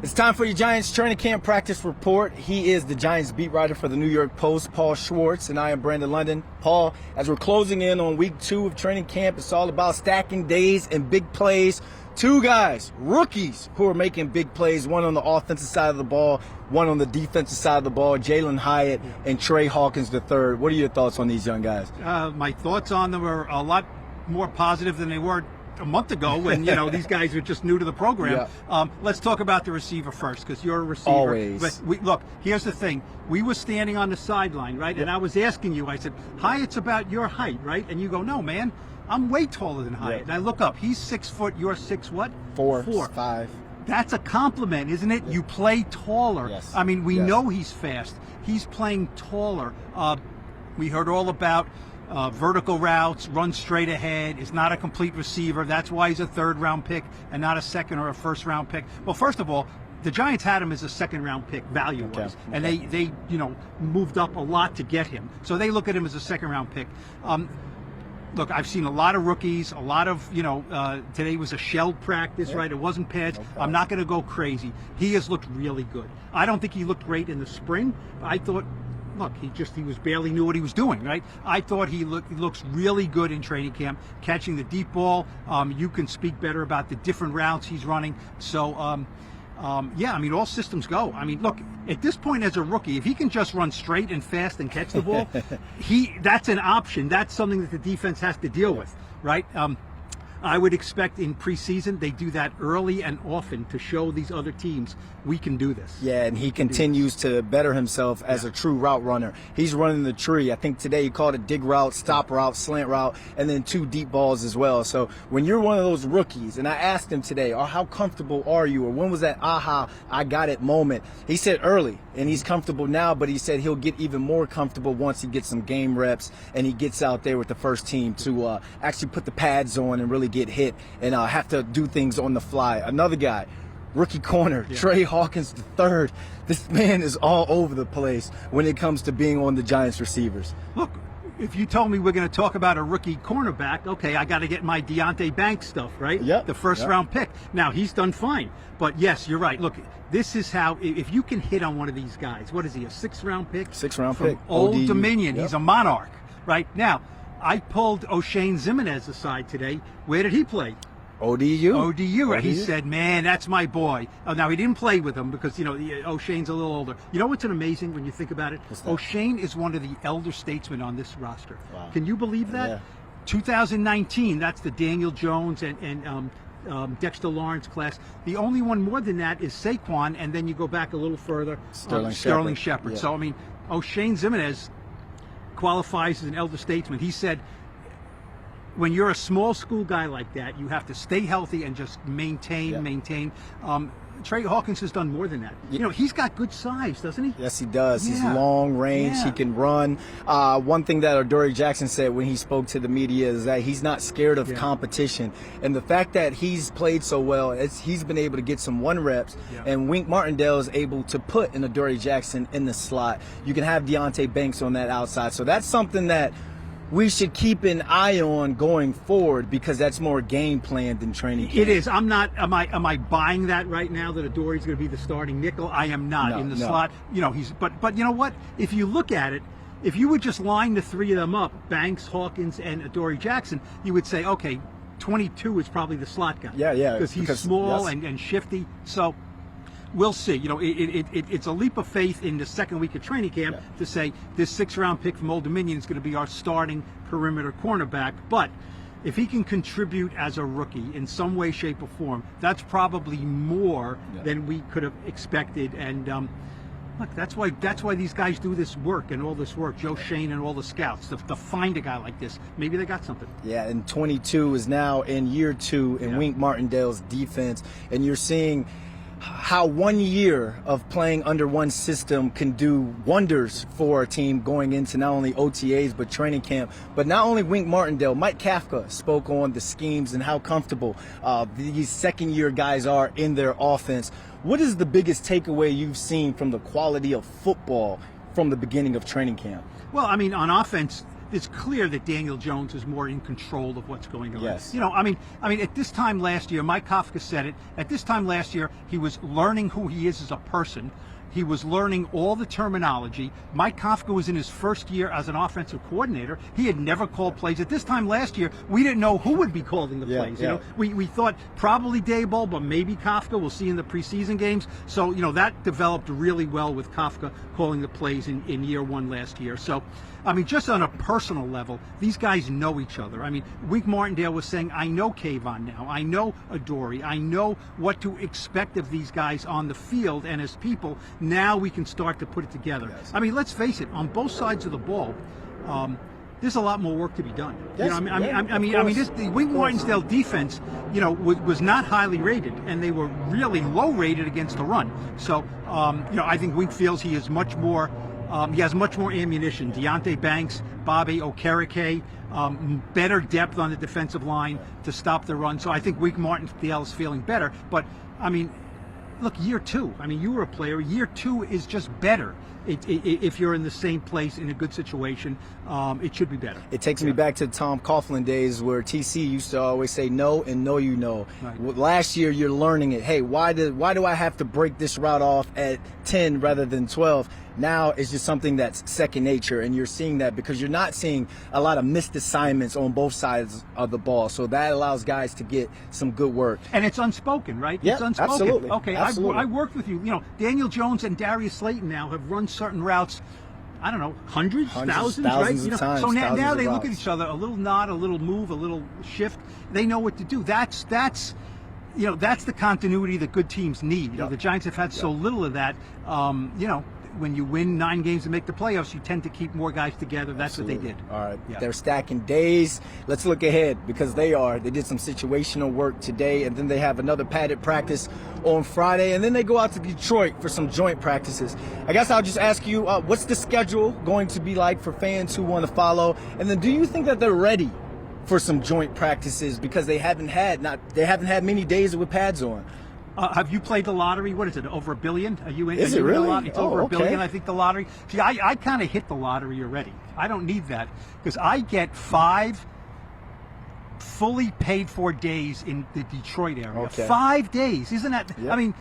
It's time for your Giants training camp practice report. He is the Giants beat writer for the New York Post, Paul Schwartz, and I am Brandon London. Paul, as we're closing in on week 2 of training camp, it's all about stacking days and big plays. Two guys, rookies, who are making big plays, one on the offensive side of the ball, one on the defensive side of the ball, Jalen Hyatt and Trey Hawkins III. What are your thoughts on these young guys? My thoughts on them are a lot more positive than they were a month ago when these guys were just new to the program. Let's talk about the receiver first, because you're a receiver. Always. But look, here's the thing. We were standing on the sideline, right? And I was asking you, I said, Hyatt's about your height, right? And you go, no, man, I'm way taller than Hyatt. And I look up, he's 6 foot, you're 6 what? 4, 5. That's a compliment, isn't it? You play taller. Yes. I mean, we know he's fast. He's playing taller. We heard all about vertical routes, run straight ahead, is not a complete receiver. That's why he's a 3rd-round pick and not a 2nd or a 1st-round pick. Well, first of all, the Giants had him as a 2nd-round pick value-wise, and they moved up a lot to get him. So they look at him as a 2nd-round pick. Look, I've seen a lot of rookies, a lot of, today was a shelled practice, right? It wasn't pads. I'm not going to go crazy. He has looked really good. I don't think he looked great in the spring. I thought, look, he was barely knew what he was doing, right? I thought he looks really good in training camp, catching the deep ball. You can speak better about the different routes he's running. So, I mean, all systems go. I mean, look, at this point as a rookie, if he can just run straight and fast and catch the ball, that's an option. That's something that the defense has to deal with, right? I would expect in preseason they do that early and often to show these other teams we can do this. Yeah, and he continues to better himself as a true route runner. He's running the tree. I think today he called it dig route, stop route, slant route, and then 2 deep balls as well. So when you're one of those rookies, and I asked him today, how comfortable are you, or when was that aha, I got it moment? He said early, and he's comfortable now, but he said he'll get even more comfortable once he gets some game reps and he gets out there with the first team to actually put the pads on and really get hit and have to do things on the fly. Another guy, rookie corner, Trey Hawkins III. This man is all over the place when it comes to being on the Giants receivers. Look, if you told me we're going to talk about a rookie cornerback, okay, I got to get my Deonte Banks stuff, right? Yep. The first-round pick. Now, he's done fine. But, yes, you're right. Look, this is how, if you can hit on one of these guys, what is he, a 6th-round pick? 6th-round From pick. Old ODU. Dominion. He's a monarch, right? Now, I pulled O'Shane Ximenez aside today. Where did he play? ODU. ODU. He said, man, that's my boy. Now, he didn't play with him because, O'Shane's a little older. You know what's amazing when you think about it? O'Shane is one of the elder statesmen on this roster. Wow. Can you believe that? Yeah. 2019, that's the Daniel Jones and Dexter Lawrence class. The only one more than that is Saquon, and then you go back a little further, Sterling Shepard. Yeah. So, I mean, O'Shane Ximenez qualifies as an elder statesman. He said, when you're a small school guy like that, you have to stay healthy and just maintain. Trey Hawkins has done more than that. He's got good size, doesn't he? Yes, he does. He's long range. He can run. One thing that Adoree Jackson said when he spoke to the media is that he's not scared of competition. And the fact that he's played so well, he's been able to get some 1 reps. And Wink Martindale is able to put an Adoree Jackson in the slot. You can have Deonte Banks on that outside. So that's something that we should keep an eye on going forward, because that's more game plan than training camp. It is. I'm not. Am I buying that right now that Adoree's going to be the starting nickel? I am not in the slot. He's. But you know what? If you look at it, if you would just line the 3 of them up, Banks, Hawkins, and Adoree Jackson, you would say, okay, 22 is probably the slot guy. Yeah. Because he's small and shifty. So we'll see. It's a leap of faith in the 2nd week of training camp to say this 6th-round pick from Old Dominion is going to be our starting perimeter cornerback. But if he can contribute as a rookie in some way, shape, or form, that's probably more than we could have expected. And look, that's why these guys do this work and all this work. Joe Shane and all the scouts to find a guy like this. Maybe they got something. Yeah, and 22 is now in year 2 in Wink Martindale's defense, and you're seeing how 1 year of playing under one system can do wonders for a team going into not only OTAs but training camp. But not only Wink Martindale, Mike Kafka spoke on the schemes and how comfortable these second-year guys are in their offense. What is the biggest takeaway you've seen from the quality of football from the beginning of training camp? Well, I mean, on offense, it's clear that Daniel Jones is more in control of what's going on. Yes. I mean, at this time last year, Mike Kafka said it. At this time last year, he was learning who he is as a person. He was learning all the terminology. Mike Kafka was in his first year as an offensive coordinator. He had never called plays. At this time last year, we didn't know who would be calling the plays. You know, we thought probably Daboll, but maybe Kafka. We'll see in the preseason games. So, that developed really well with Kafka calling the plays in year one last year. So, I mean, just on a personal level, these guys know each other. I mean, Wink Martindale was saying, I know Kayvon now. I know Adoree. I know what to expect of these guys on the field and as people. Now we can start to put it together. Yes. I mean, let's face it, on both sides of the ball, there's a lot more work to be done. Yes, The Wink Martindale defense, was not highly rated, and they were really low rated against the run. So, I think Wink feels he is much more. He has much more ammunition. Deonte Banks, Bobby Okereke, better depth on the defensive line to stop the run. So I think Wink Martindale is feeling better. But I mean, look, year two. I mean, you were a player. Year two is just better. If you're in the same place in a good situation, it should be better. It takes me back to Tom Coughlin days where TC used to always say no and no you know. Right. Last year you're learning it. Hey, why do I have to break this route off at 10 rather than 12? Now it's just something that's second nature, and you're seeing that because you're not seeing a lot of missed assignments on both sides of the ball. So that allows guys to get some good work. And it's unspoken, right? Yeah, it's unspoken. absolutely. Okay, Absolutely. I worked with you. Daniel Jones and Darius Slayton now have run certain routes. I don't know, hundreds, thousands, right? Of times, so now they look routes. at each other, a little nod, a little move, a little shift. They know what to do. That's the continuity that good teams need. The Giants have had so little of that. When you win 9 games and make the playoffs, you tend to keep more guys together. That's Absolutely. what they did. All right. Yeah. They're stacking days. Let's look ahead because they did some situational work today, and then they have another padded practice on Friday, and then they go out to Detroit for some joint practices. I guess I'll just ask you, what's the schedule going to be like for fans who want to follow? And then do you think that they're ready for some joint practices because they haven't had many days with pads on? Have you played the lottery? What is it? Over $1 billion? Are you in? Is it really? The lottery? It's over $1 billion. Okay. I think the lottery. See, I kind of hit the lottery already. I don't need that because I get 5 fully paid for days in the Detroit area. Okay. 5 days, isn't that? Yep. I mean,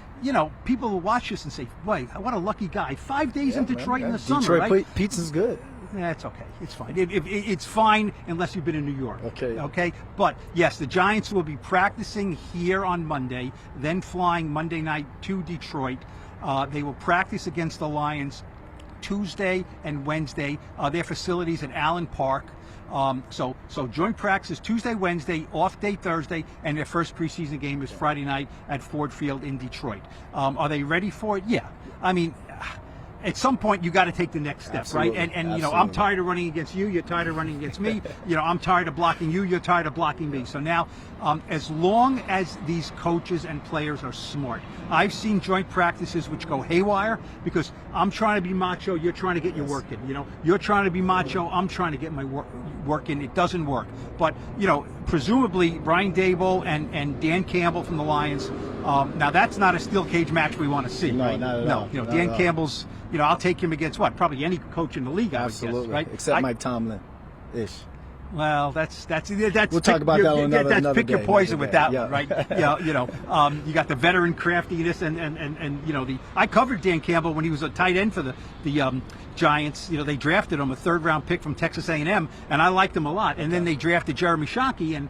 people will watch this and say, "Wait, what a lucky guy! 5 days in Detroit in the summer, Detroit right?" pizza's good. Yeah, it's okay. It's fine. It's fine unless you've been in New York. Okay. Okay. But yes, the Giants will be practicing here on Monday, then flying Monday night to Detroit. They will practice against the Lions Tuesday and Wednesday. Their facilities at Allen Park. So joint practice Tuesday, Wednesday, off day Thursday, and their first preseason game is Friday night at Ford Field in Detroit. Are they ready for it? Yeah. I mean, at some point you got to take the next step, Absolutely. right? And Absolutely. I'm tired of running against you. You're tired of running against me. I'm tired of blocking you. You're tired of blocking me. So now, as long as these coaches and players are smart, I've seen joint practices which go haywire because I'm trying to be macho. You're trying to get your work in. You're trying to be macho. I'm trying to get my work in. It doesn't work. But presumably Brian Daboll and Dan Campbell from the Lions. Now that's not a steel cage match we want to see. No, right? not at all. Not Dan at all. Campbell's. I'll take him against probably any coach in the league. Absolutely. I would guess, right? Except Mike Tomlin. Ish. Well, that's. We'll talk about that on another pick your day, poison another with day. that Yeah. one, right? You got the veteran craftiness and I covered Dan Campbell when he was a tight end for the Giants. They drafted him, a 3rd-round pick from Texas A&M, and I liked him a lot. And then they drafted Jeremy Shockey, and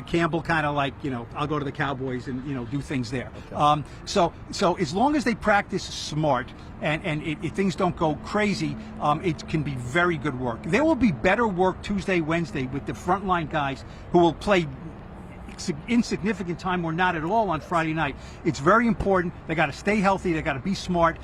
Campbell kind of like, I'll go to the Cowboys and, do things there. Okay. So as long as they practice smart and if things don't go crazy, it can be very good work. There will be better work Tuesday, Wednesday with the frontline guys who will play insignificant time or not at all on Friday night. It's very important. They got to stay healthy. They got to be smart.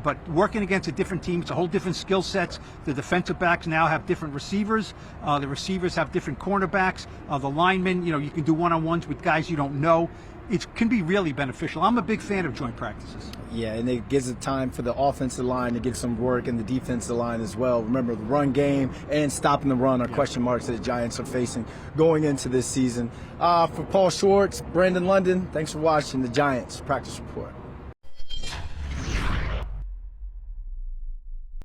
But working against a different team, it's a whole different skill sets. The defensive backs now have different receivers. The receivers have different cornerbacks. The linemen, you can do one-on-ones with guys you don't know. It can be really beneficial. I'm a big fan of joint practices. Yeah, and it gives it time for the offensive line to get some work and the defensive line as well. Remember, the run game and stopping the run are question marks that the Giants are facing going into this season. For Paul Schwartz, Brandon London, thanks for watching the Giants Practice Report.